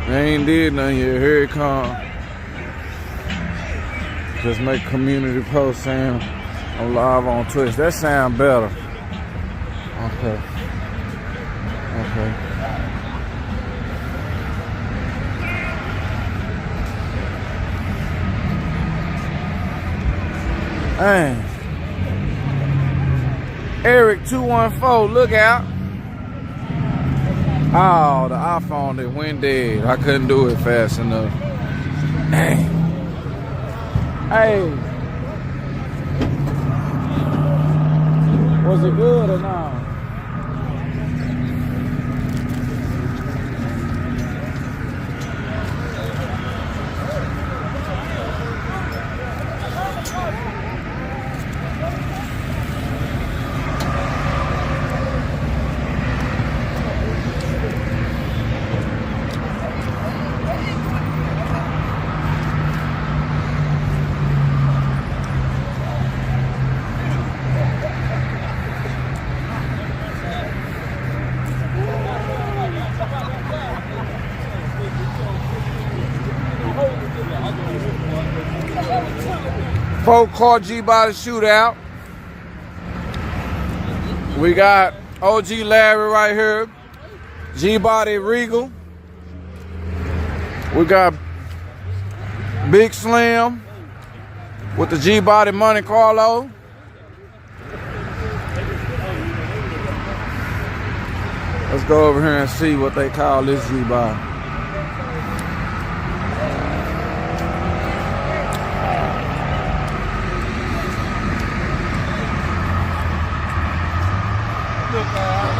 They ain't did nothing yet. Here it come. Just make community post saying I'm live on Twitch. That sound better. Okay. Okay. Hey. Eric 214, look out. Oh, the iPhone that went dead. I couldn't do it fast enough. Dang. Hey. Was it good or not? Folk called G-Body Shootout. We got OG Larry right here. G-Body Regal. We got Big Slim with the G-Body Monte Carlo. Let's go over here and see what they call this G-Body.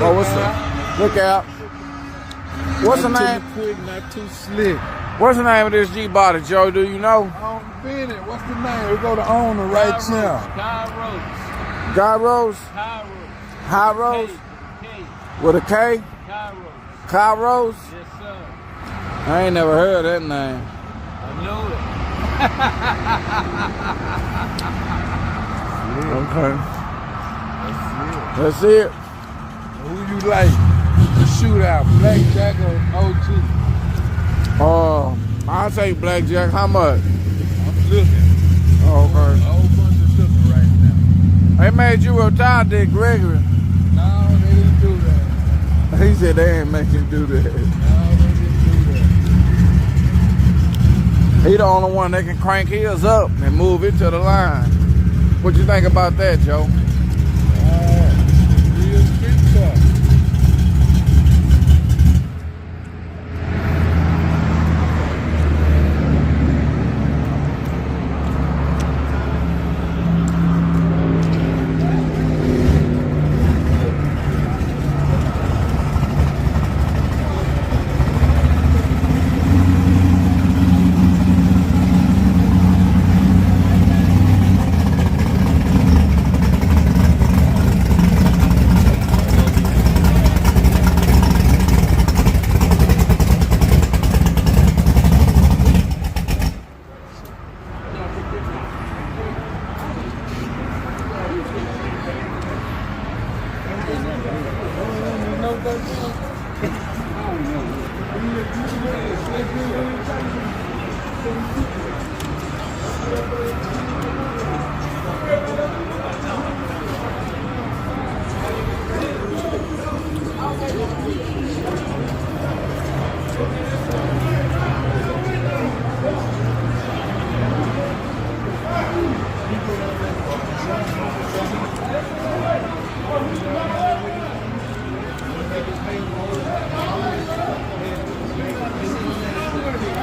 Oh, what's the? Look out. What's the name? Not too quick, not too slick. What's the name of this G-Body, Joe? Do you know? Bennett. What's the name? We go to owner right now. Guy Rose? High Rose? With a K? Kai Rose? Yes, sir. I ain't never heard that name. I know Okay. it. That's it. Who you like? The Shootout, Blackjack or OG? I'll take Blackjack. How much? I'm looking. Oh, okay. A whole bunch of looking right now. They made you retire, Dick Gregory. No, they didn't do that. He said they ain't make you do that. No, they didn't do that. He the only one that can crank his up and move it to the line. What you think about that, Joe? Real street talk.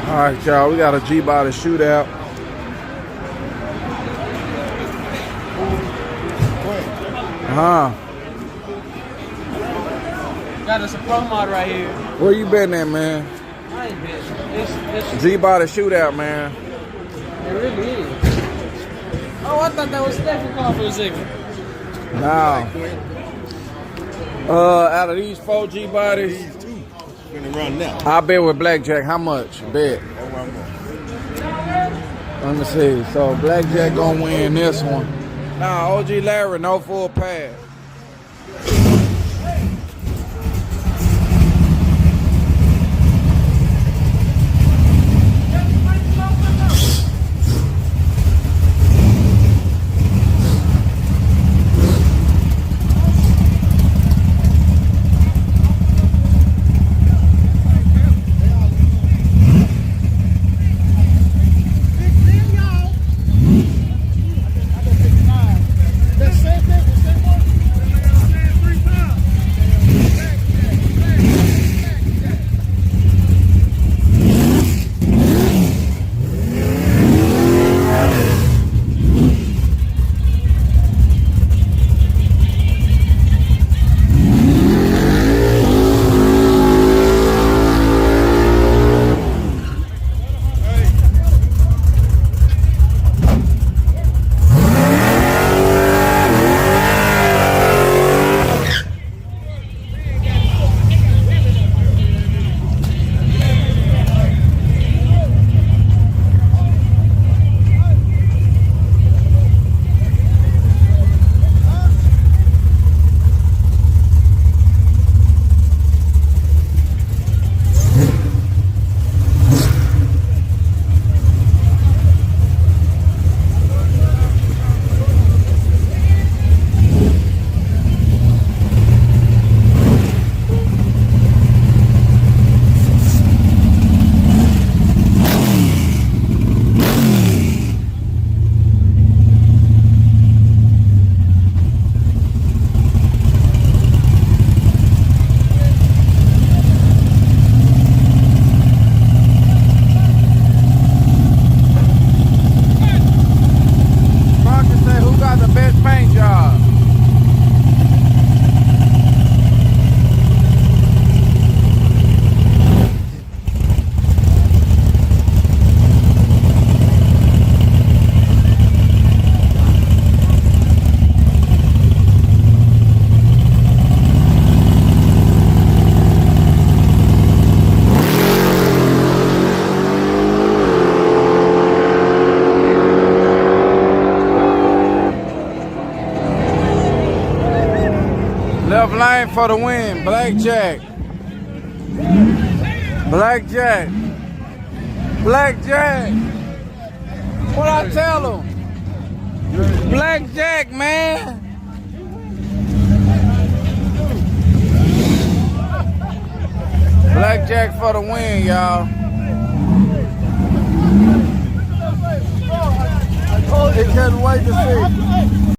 All right, y'all, we got a G-Body Shootout. Got us a promo right here. Where you been at, man? I ain't been. It's G-Body Shootout, man. it really is. Oh, I thought that was Stephen calling for a second. Now, out of these 4 G-Bodies, These two finna run now. I bet with Blackjack. How much? Bet. That's where I'm going. Let me see. So Blackjack gonna win this one. Nah, OG Larry, no full pass. for the win. Blackjack. Blackjack. Blackjack. What I tell him? Blackjack, man. Blackjack for the win, y'all. They couldn't wait to see.